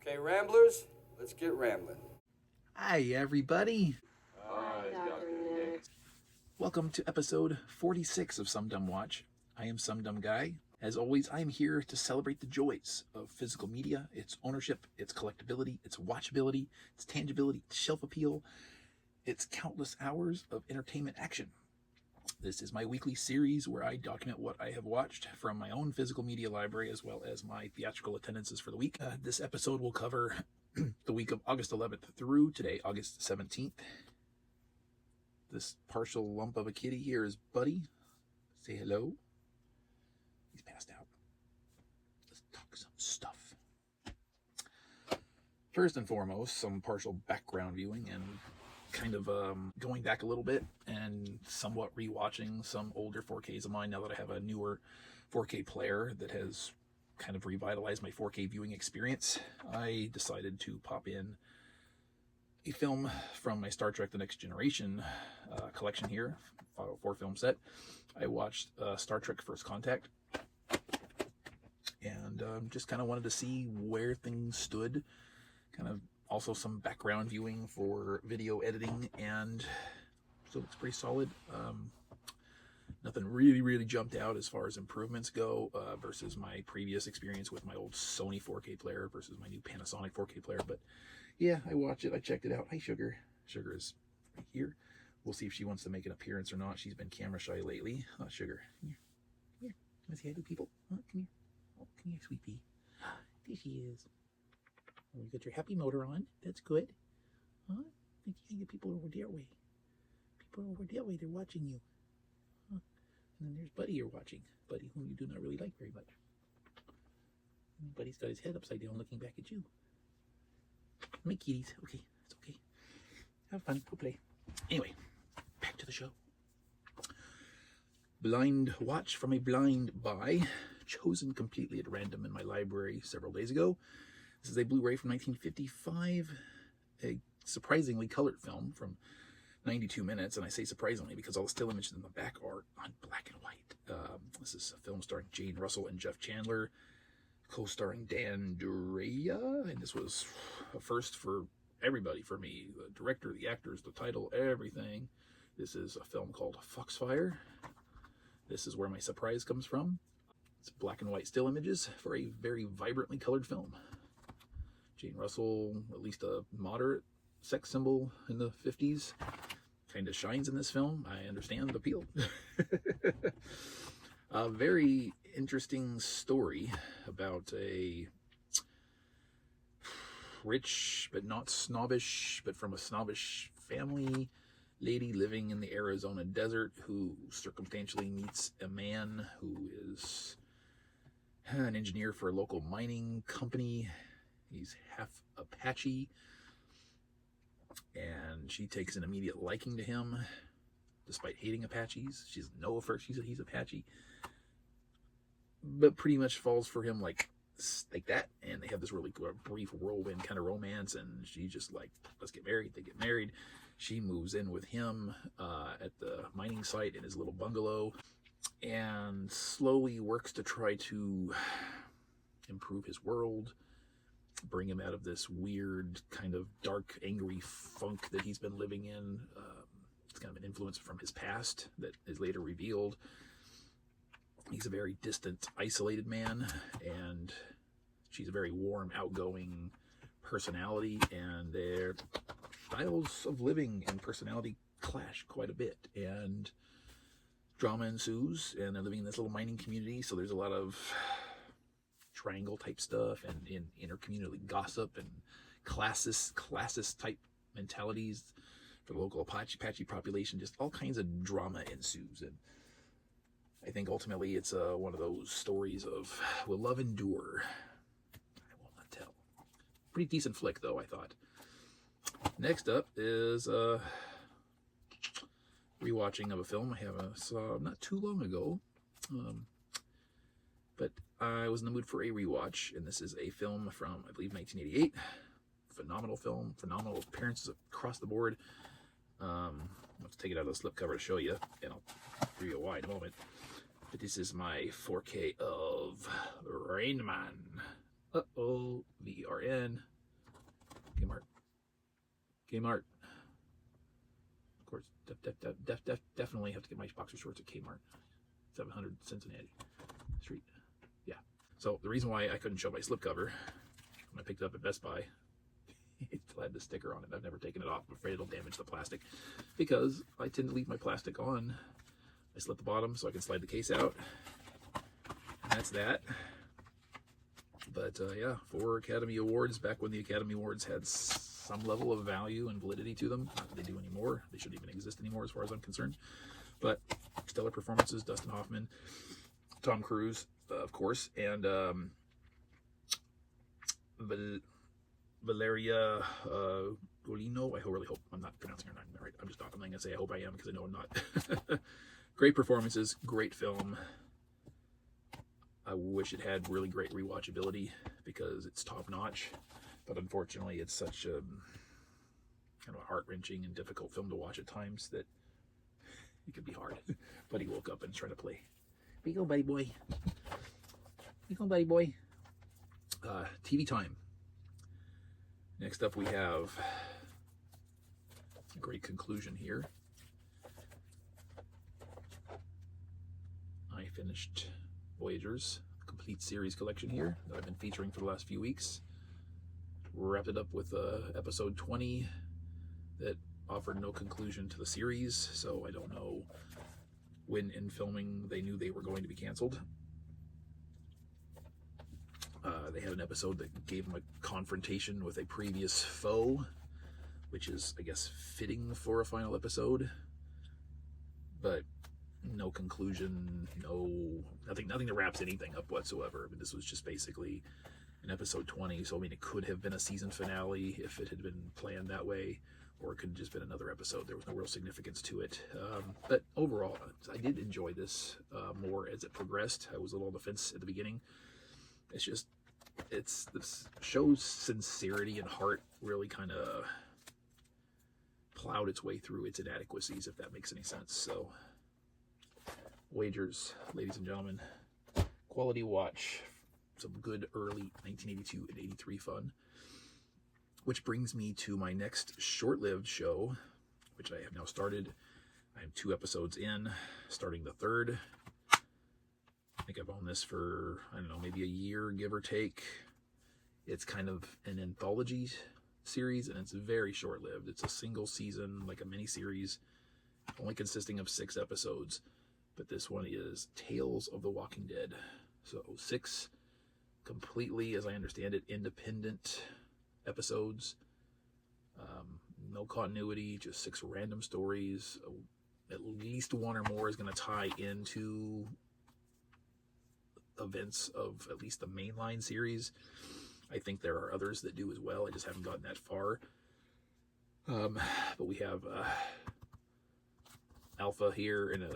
Okay, Ramblers, let's get rambling. Hi, everybody. Hi, Dr. Nick. Welcome to episode 46 of SumDumWatch. I am SumDumGuy. As always, I am here to celebrate the joys of physical media, its ownership, its collectability, its watchability, its tangibility, its shelf appeal, its countless hours of entertainment action. This is my weekly series where I document what I have watched from my own physical media library as well as my theatrical attendances for the week. This episode will cover the week of August 11th through today, August 17th. This partial lump of a kitty here is Buddy. Say hello. He's passed out. Let's talk some stuff. First and foremost, some partial background viewing and kind of going back a little bit and somewhat rewatching some older 4Ks of mine now that I have a newer 4K player that has kind of revitalized my 4K viewing experience. I decided to pop in a film from my Star Trek The Next Generation collection here, 4-film set. I watched Star Trek First Contact and just kind of wanted to see where things stood, kind of also some background viewing for video editing, and so it's pretty solid. Nothing really jumped out as far as improvements go versus my previous experience with my old Sony 4K player versus my new Panasonic 4K player. But yeah, I watched it. I checked it out. Hi, Sugar. Sugar is right here. We'll see if she wants to make an appearance or not. She's been camera shy lately. Oh, Sugar. Come here. Come here. Want to say hi to people? Come here. Oh, come here, sweet pea. There she is. Oh, you got your happy motor on. That's good. Huh? The people over there way. People over there way, they're watching you. Huh? And then there's Buddy you're watching. Buddy, whom you do not really like very much. And Buddy's got his head upside down looking back at you. Make kitties. Okay, it's okay. Have fun. Go play. Anyway, back to the show. Blind watch from a blind buy, chosen completely at random in my library several days ago. This is a Blu-ray from 1955, a surprisingly colored film from 92 minutes, and I say surprisingly because all the still images in the back are on black and white. This is a film starring Jane Russell and Jeff Chandler, co-starring Dan Drea, and this was a first for everybody, for me. The director, the actors, the title, everything. This is a film called Foxfire. This is where my surprise comes from. It's black and white still images for a very vibrantly colored film. Jane Russell, at least a moderate sex symbol in the 50s, kind of shines in this film. I understand the appeal. A very interesting story about a rich but not snobbish, but from a snobbish family lady living in the Arizona desert who circumstantially meets a man who is an engineer for a local mining company. He's half Apache, and she takes an immediate liking to him, despite hating Apaches. She doesn't know at first he's Apache, but pretty much falls for him like that. And they have this really brief whirlwind kind of romance, and she's just like, let's get married. They get married. She moves in with him at the mining site in his little bungalow, and slowly works to try to improve his world, bring him out of this weird kind of dark, angry funk that he's been living in. It's kind of an influence from his past that is later revealed. He's a very distant, isolated man, and she's a very warm, outgoing personality, and their styles of living and personality clash quite a bit, and drama ensues, and they're living in this little mining community, so there's a lot of triangle type stuff and in intercommunity gossip and classist type mentalities for the local Apache population. Just all kinds of drama ensues, and I think ultimately it's one of those stories of will love endure? I will not tell. Pretty decent flick though, I thought. Next up is rewatching of a film I saw not too long ago. But I was in the mood for a rewatch, and this is a film from, I believe, 1988. Phenomenal film, phenomenal appearances across the board. Let's take it out of the slipcover to show you, and I'll give you why in a moment. But this is my 4K of Rain Man. Uh-oh, VRN. Kmart. Of course, definitely have to get my boxer shorts at Kmart. 700 Cincinnati Street. Yeah. So the reason why I couldn't show my slipcover when I picked it up at Best Buy, it still had the sticker on it. I've never taken it off. I'm afraid it'll damage the plastic because I tend to leave my plastic on. I slit the bottom so I can slide the case out. And that's that. But yeah, 4 Academy Awards back when the Academy Awards had some level of value and validity to them. Not that they do anymore. They shouldn't even exist anymore as far as I'm concerned. But stellar performances, Dustin Hoffman, Tom Cruise, of course, and Valeria Golino. I really hope I'm not pronouncing her name right. I'm not going to say I hope I am because I know I'm not. Great performances, great film. I wish it had really great rewatchability because it's top notch, but unfortunately it's such a kind of a heart-wrenching and difficult film to watch at times that it could be hard. But he woke up and tried to play. Where you go, buddy boy? Where you go, buddy boy? TV time. Next up we have a great conclusion here. I finished Voyagers, complete series collection here that I've been featuring for the last few weeks. Wrapped it up with episode 20 that offered no conclusion to the series, so I don't know when in filming they knew they were going to be canceled. They had an episode that gave them a confrontation with a previous foe, which is, I guess, fitting for a final episode, but no conclusion, nothing that wraps anything up whatsoever. I mean, this was just basically an episode 20, so I mean, it could have been a season finale if it had been planned that way, or it could have just been another episode. There was no real significance to it. But overall, I did enjoy this more as it progressed. I was a little on the fence at the beginning. This show's sincerity and heart really kind of plowed its way through its inadequacies, if that makes any sense. So, Wagers, ladies and gentlemen, quality watch, some good early 1982 and 83 fun. Which brings me to my next short-lived show, which I have now started. I am 2 episodes in, starting the 3rd. I think I've owned this for, I don't know, maybe a year, give or take. It's kind of an anthology series, and it's very short-lived. It's a single season, like a mini-series, only consisting of 6 episodes. But this one is Tales of the Walking Dead. So 6 completely, as I understand it, independent episodes. No continuity, just 6 random stories. At least 1 or more is going to tie into events of at least the mainline series. I think there are others that do as well. I just haven't gotten that far. But we have Alpha here in a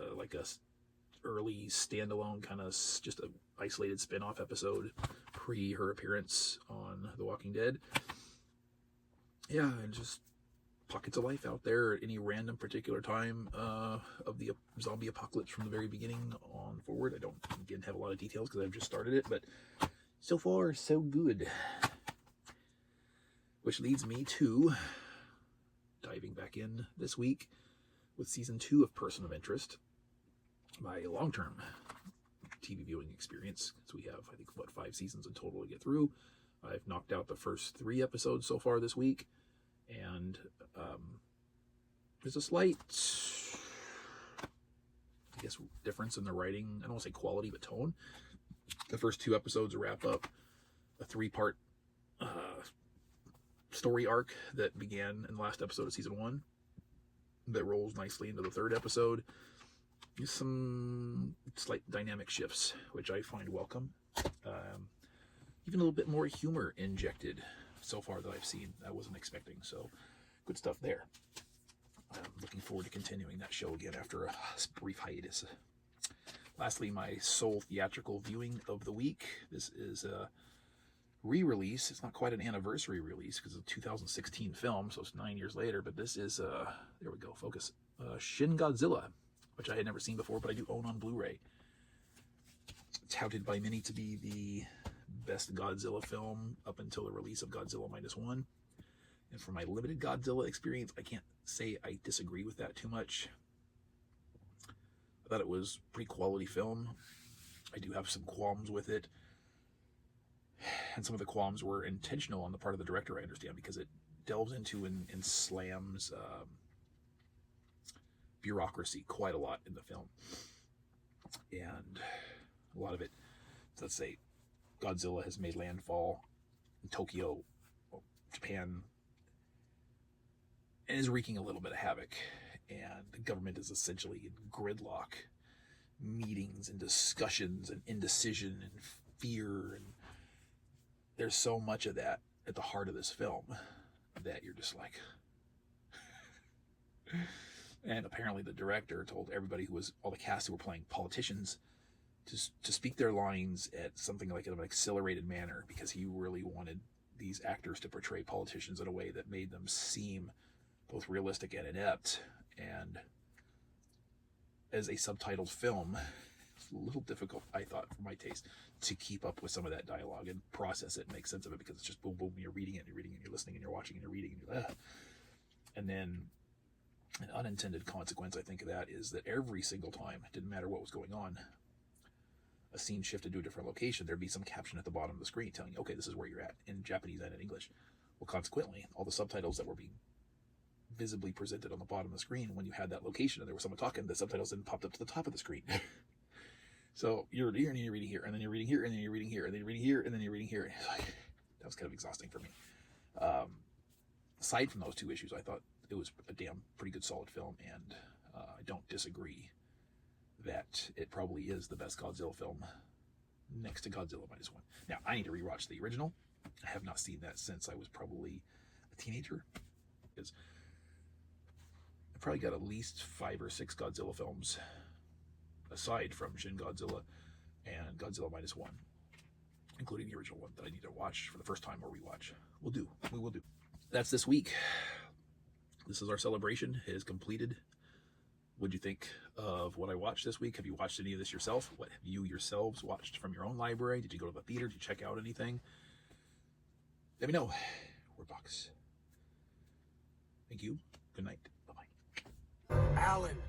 early standalone kind of just a isolated spin-off episode pre her appearance on The Walking Dead. Yeah, and just pockets of life out there at any random particular time of the zombie apocalypse from the very beginning on forward. I don't, again, have a lot of details because I've just started it, but so far, so good. Which leads me to diving back in this week with season 2 of Person of Interest, my long-term TV viewing experience. So we have, I think, 5 seasons in total to get through. I've knocked out the first 3 episodes so far this week, and there's a slight, I guess, difference in the writing. I don't want to say quality, but tone. The first 2 episodes wrap up a 3-part story arc that began in the last episode of season 1 that rolls nicely into the 3rd episode. There's some slight dynamic shifts, which I find welcome. Even a little bit more humor injected so far that I've seen. I wasn't expecting, so good stuff there. I'm looking forward to continuing that show again after a brief hiatus. Lastly, my sole theatrical viewing of the week. This is a re-release. It's not quite an anniversary release because it's a 2016 film, so it's 9 years later, but this is, there we go, focus, Shin Godzilla, which I had never seen before, but I do own on Blu-ray. Touted by many to be the best Godzilla film up until the release of Godzilla -1. And from my limited Godzilla experience, I can't say I disagree with that too much. I thought it was pretty quality film. I do have some qualms with it. And some of the qualms were intentional on the part of the director, I understand, because it delves into and slams bureaucracy quite a lot in the film. And a lot of it, let's say, Godzilla has made landfall in Tokyo, Japan, and is wreaking a little bit of havoc. And the government is essentially in gridlock, meetings and discussions and indecision and fear. And there's so much of that at the heart of this film that you're just like... And apparently the director told everybody all the cast who were playing politicians to speak their lines at something like in an accelerated manner, because he really wanted these actors to portray politicians in a way that made them seem both realistic and inept. And as a subtitled film, it's a little difficult, I thought, for my taste, to keep up with some of that dialogue and process it and make sense of it, because it's just boom, boom, you're reading it, and you're listening, and you're watching, and you're reading, and you're And then an unintended consequence, I think, of that is that every single time, it didn't matter what was going on, a scene shifted to a different location, there'd be some caption at the bottom of the screen telling you, okay, this is where you're at, in Japanese and in English. Well, consequently, all the subtitles that were being visibly presented on the bottom of the screen, when you had that location and there was someone talking, the subtitles then popped up to the top of the screen. So you're reading here, and you're reading here, and then you're reading here, and then you're reading here, and then you're reading here, and then you're reading here. That was kind of exhausting for me. Aside from those two issues, I thought it was a pretty good solid film, and I don't disagree that it probably is the best Godzilla film next to Godzilla -1. Now, I need to rewatch the original. I have not seen that since I was probably a teenager. I've probably got at least 5 or 6 Godzilla films aside from Shin Godzilla and Godzilla -1, including the original one, that I need to watch for the first time or rewatch. We will do. That's this week. This is our celebration. It is completed. What'd you think of what I watched this week? Have you watched any of this yourself? What have you yourselves watched from your own library? Did you go to the theater? Did you check out anything? Let me know. We're Box. Thank you. Good night. Bye-bye. Alan.